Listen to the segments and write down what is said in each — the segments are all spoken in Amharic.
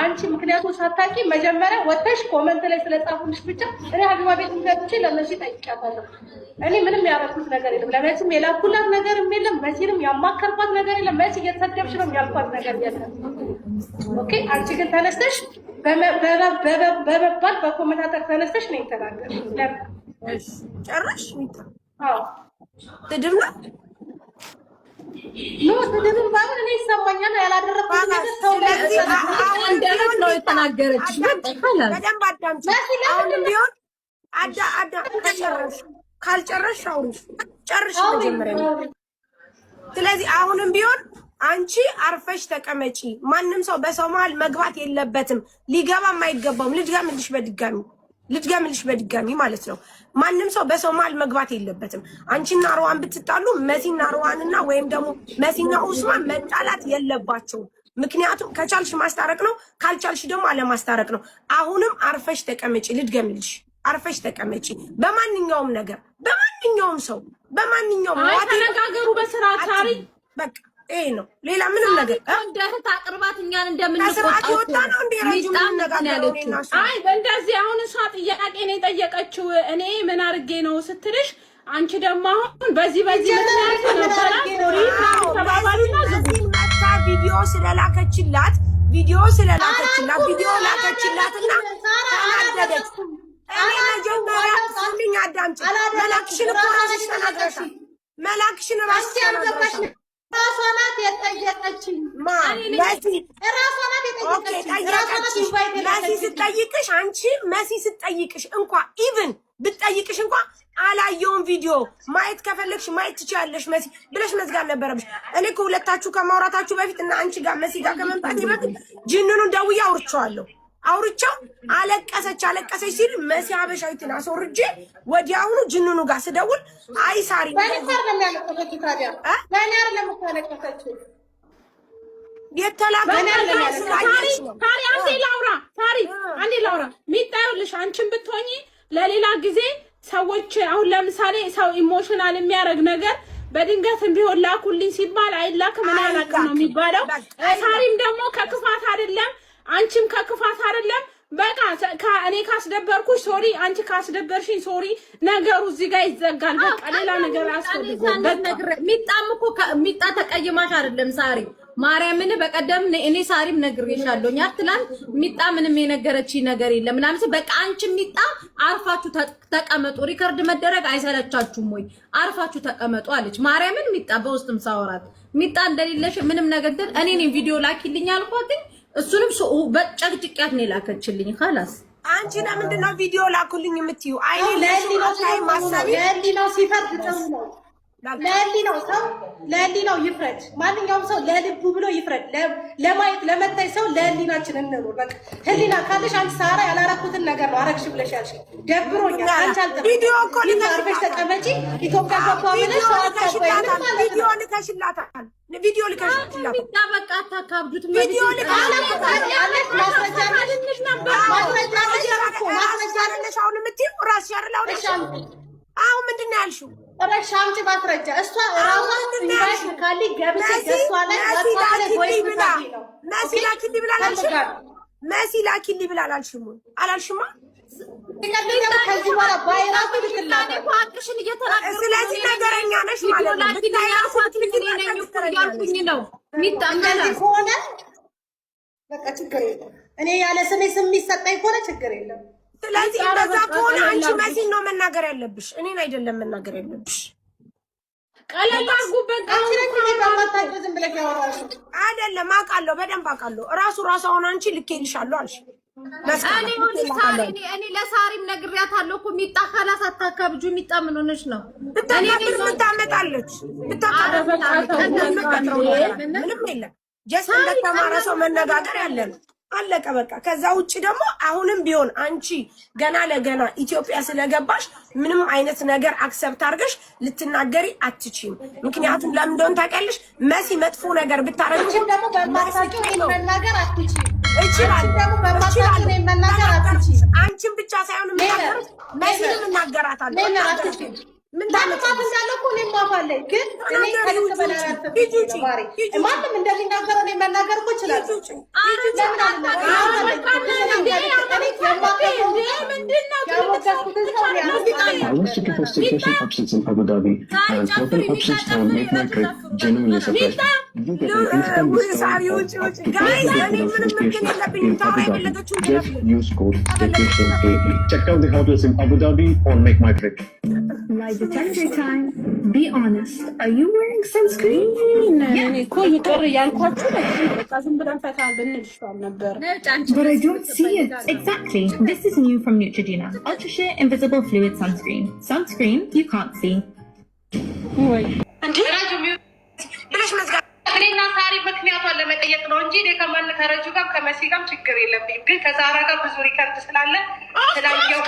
አንቺ ምክንያቱም ሳታቂ መጀመሪያ ወጥተሽ ኮመንት ላይ ስለጻፉልሽ ብቻ እኔ ሀቢባ ቤት ምክንያቱም ለነሱ ጠይቂያታለሁ። እኔ ምንም ያደረኩት ነገር የለም። ለመሲም የላኩላት ነገር የለም። መሲንም ያማከርኳት ነገር የለም። መሲ እየተሰደብሽ ነው ያልኳት ነገር የለም። ኦኬ አንቺ ግን ተነስተሽ በመባል በኮመንታተር ተነስተሽ ነው የተናገርሽ። እሺ ጨረሽ? አዎ ትድርና ነው ትድርና ባይሆን እኔ ይሰማኛል ያላደረኩት ነገር ሰው እንደት ነው የተናገረችሽ? በደንብ አዳምጪ። አሁንም ቢሆን ካልጨረሽ አውሪሽ ጨርሽ መጀመሪያ። ስለዚህ አሁንም ቢሆን አንቺ አርፈሽ ተቀመጪ። ማንም ሰው በሰው መሀል መግባት የለበትም። ሊገባም አይገባውም። ልድገምልሽ በድጋሚ ማለት ነው። ማንም ሰው በሰው መሀል መግባት የለበትም። አንቺና ሩዋን ብትጣሉ መሲና ሩዋንና ወይም ደግሞ መሲና ኡስማን መጣላት የለባቸውም። ምክንያቱም ከቻልሽ ማስታረቅ ነው፣ ካልቻልሽ ደግሞ አለማስታረቅ ነው። አሁንም አርፈሽ ተቀመጪ። ልድገምልሽ፣ አርፈሽ ተቀመጪ። በማንኛውም ነገር፣ በማንኛውም ሰው፣ በማንኛውም ተነጋገሩ በስርዓት ታሪ በቃ ይሄ ነው። ሌላ ምንም ነገር እንደህት አቅርባት እኛን እንደምንቆጣው ከስርዓት ይወጣ ነው እንዴ? ረጅም ነገር ያለችው አይ እንደዚህ አሁን እሷ ጥያቄ ነው የጠየቀችው። እኔ ምን አድርጌ ነው ስትልሽ አንቺ ደግሞ አሁን በዚህ ምክንያት ነበረ ሶሪ ተባባሉና መታ ቪዲዮ ስለላከችላት ቪዲዮ ላከችላትና ተናደደች። እኔ መጀመሪያ ስልኝ አዳምጪ። መላክሽን እኮ ራስሽ ተናግረሻል። መላክሽን ራስሽ ተናግረሻል። ራሷ ናት የጠየቀችኝ። መሲ ስትጠይቅሽ እንኳ ኢቭን ብትጠይቅሽ እንኳ አላየውን ቪዲዮ ማየት ከፈለግሽ ማየት ትችያለሽ መሲ ብለሽ መዝጋት ነበረብሽ። እኔ እኮ ሁለታችሁ ከማውራታችሁ በፊት እና አንቺ ጋር መሲ ጋር ከመምጣት በፊት ጅንኑን ደውዬ አውርቼው አለቀሰች ሲል መሲ ሀበሻዊትን አስወርጄ ወዲያውኑ ጅንኑ ጋር ስደውል አይ ሳሪ አንዴ ላውራ ሚጣዩልሽ አንቺን ብትሆኚ ለሌላ ጊዜ ሰዎች አሁን ለምሳሌ ሰው ኢሞሽናል የሚያደርግ ነገር በድንገትም ቢሆን ላኩልኝ ሲባል አይላክም ምን አላውቅም ነው የሚባለው። ሳሪም ደግሞ ከክፋት አይደለም አንቺም ከክፋት አይደለም። በቃ እኔ ካስደበርኩሽ ሶሪ፣ አንቺ ካስደበርሽኝ ሶሪ። ነገሩ እዚህ ጋር ይዘጋል። በቃ ሌላ ነገር አስፈልጎ ሚጣም እኮ ሚጣ ተቀይማሽ አይደለም ሳሪ ማርያምን በቀደም እኔ ሳሪም ነግሬሻለሁ። ትላንት ሚጣ ምንም የነገረችኝ ነገር የለም ምናምን። በቃ አንቺ ሚጣ አርፋችሁ ተቀመጡ፣ ሪከርድ መደረግ አይሰለቻችሁም ወይ? አርፋችሁ ተቀመጡ አለች ማርያምን። ሚጣ በውስጥም ሳወራት ሚጣ እንደሌለሽ ምንም ነገር እኔ ቪዲዮ ላኪልኝ አልኳት። እሱንም በጨቅጭቅያት ነው ላከችልኝ። خلاص አንቺ ለምንድን ነው ቪዲዮ ላኩልኝ የምትዩ? አይኔ ለዚህ ማሳቢ ለሊናው ሲፈርድ ጥሩ ነው። ለሊናው ይፍረድ። ማንኛውም ሰው ለልቡ ብሎ ይፍረድ። ለማየት ለመታይ ሰው ለሊናችን እንኑር። በቃ ህሊና ካለሽ አንቺ ሳራ ያላረኩትን ነገር ነው አረግሽ ብለሽ ያልሽ ደብሮኛል። አንቺ አልተበ ቪዲዮ እኮ ልታርፈሽ ተቀመጪ። ኢትዮጵያ ገባ ብለሽ ቪዲዮ ልከሽላታል። ቪዲዮ ልከሽላታል። በቃ አታካብዱት። ቪዲዮ ልከሽላታል። ማስረጃ አሁን የምትይው እራስሽ አይደል? አሁን ምንድን ነው ያልሽው? ሻምጪ ማስረጃ እሷ ራሷ ኢንቫይት ካሊ ገብቼ ገሷ ላይ መሲ ላኪልኝ ብላ አላልሽም? አላልሽማ? ስለዚህ ነገረኛ ነሽ ማለት ነው። ከሆነ በቃ ችግር የለም። እኔ ያለ ስሜ ስም የሚሰጠኝ ከሆነ ችግር የለም። ስለዚህ እንደዛ ከሆነ አንቺ መሲን ነው መናገር ያለብሽ፣ እኔን አይደለም መናገር ያለብሽ። ቀለል አድርጉበት። አይደለም አውቃለሁ፣ በደንብ አውቃለሁ። ራሱ አሁን አንቺ ልኬልሻለሁ አልሽ። እኔ ለሳሪም ነግሬያታለሁ እኮ ሚጣ ካላስ አታካብጁ። ሚጣ ምን ሆነሽ ነው? ምን ታመጣለች? ምንም የለም። ጀስት እንደተማረ ሰው መነጋገር ያለ ነው። አለቀ በቃ። ከዛ ውጪ ደግሞ አሁንም ቢሆን አንቺ ገና ለገና ኢትዮጵያ ስለገባሽ ምንም አይነት ነገር አክሰፕት አድርገሽ ልትናገሪ አትችይም። ምክንያቱም ለምን እንደሆነ ታውቂያለሽ። መሲ መጥፎ ነገር ብታረግ ደግሞ በማሳቂው መናገር አትችይም። አንቺን ብቻ ሳይሆን መሲንም እናገራታለሁ። ምን ታመጣት እንዳለው እኮ እኔም ማፋለኝ ግን እኔ ማንም እንደሚናገረው እኔ መናገር እኮ እችላለሁ። was looking for staycation options in Abu Dhabi, and hotel options for Make My Trip genuinely surprised me. You get an instant discount of up to 500 staycation in Abu Dhabi. Just use code STAYCATION8. Check out the hotels in Abu Dhabi on Make My Trip. Lie detector time. Be honest. Are you wearing sunscreen? But I don't see it. Exactly. This is new from Neutrogena. Ultra Sheer Invisible Fluid Sunscreen. Sunscreen you can't see. እኔና ሳሪ ምክንያቷን ለመጠየቅ ነው እንጂ እኔ ከማን ከረጁ ጋር ከመሲ ጋር ችግር የለብኝም። ግን ከዛራ ጋር ብዙ ሪከርድ ስላለ ስላየው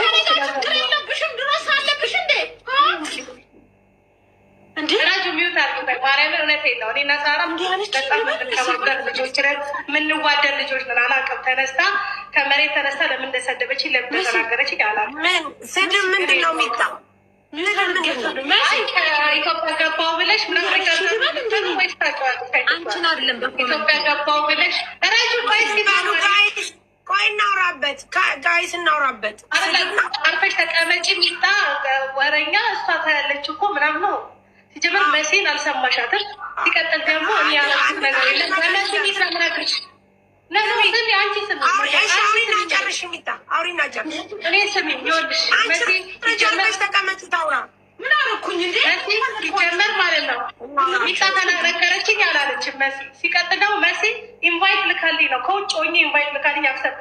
ስለብሽም ድረስ አለብሽ እንዴ ረጁ ሚውት አድርገው ማርያምን እውነቴን ነው። እኔና ሳራ በጣም የምንከባበር ልጆች ነን፣ የምንዋደድ ልጆች ነን። አላውቅም ተነስታ ከመሬት ተነስታ ለምን እንደሰደበች ለምን እንደተናገረች አላውቅም። ምን ስድብ ምንድን ነው የሚጣው? ኢትዮጵያ ገባው ብለሽ አንቺን አይደለም ኢትዮጵያ ገባው ብለሽ ረጁ ቆይ እናውራበት፣ ጋይስ እናውራበት። አርፈሽ ተቀመጪ። ሚጣ ወረኛ እሷ ታያለች እኮ ምናምን ነው። ሲጀምር መሲን አልሰማሻትም። ሲቀጥል ደግሞ እኔ ያላችሁ ነገር የለም። ለመሲ ሚት ነው የምነግርሽ። ለምን አንቺ ስሚ አውሪና ጨርሽ። ሚጣ አውሪና ጨርሽ። እኔ ስሚ ይኸውልሽ መሲ ጀመርሽ ተቀመጪ ታውራ። ምን አደረኩኝ እንዴ? መሲ ሲጀመር ማለት ነው ሚጣ ተናገረችኝ አላለችም መሲ። ሲቀጥል ደግሞ መሲ ኢንቫይት ልካልኝ ነው ከውጭ ሆኜ ኢንቫይት ልካልኝ አክሰፕት